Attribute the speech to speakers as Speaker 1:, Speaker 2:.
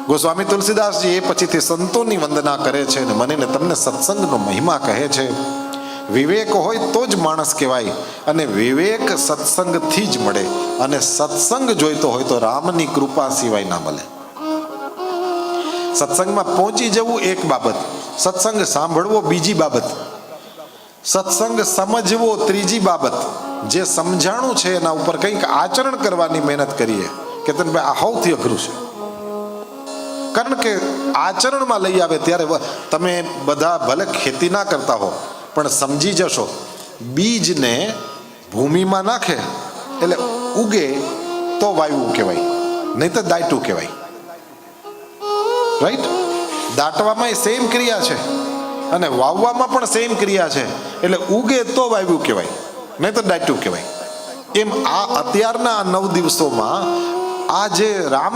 Speaker 1: ગોસ્વામી તુલસીદાસજી એ પછીથી સંતોની વંદના કરે છે અને મને ને તમને સત્સંગનો મહિમા કહે છે. વિવેક હોય તો જ માણસ કહેવાય, અને વિવેક સત્સંગથી જ મળે, અને સત્સંગ જોઈતો હોય તો રામની કૃપા સિવાય ના મળે. સત્સંગમાં પહોંચી જવું એક બાબત, સત્સંગ સાંભળવો બીજી બાબત, સત્સંગ સમજવો ત્રીજી બાબત. જે સમજાણું છે એના ઉપર કંઈક આચરણ કરવાની મહેનત કરીએ કે તને ભાઈ આ સૌથી અઘરું છે. કારણ કે આચરણમાં લઈ આવે ત્યારે તમે બધા ભલે ખેતી ના કરતા હો પણ સમજી જશો, બીજને ભૂમિમાં નાખે એટલે ઉગે તો વાવ્યું કહેવાય, નહીં તો દાટ્યું કહેવાય. રાઈટ? દાટવામાં સેમ ક્રિયા છે અને વાવવામાં પણ સેમ ક્રિયા છે. એટલે ઉગે તો વાવ્યું કહેવાય, નહીં તો દાટ્યું કહેવાય. એમ આ અત્યારના 9 દિવસોમાં આ જે રામ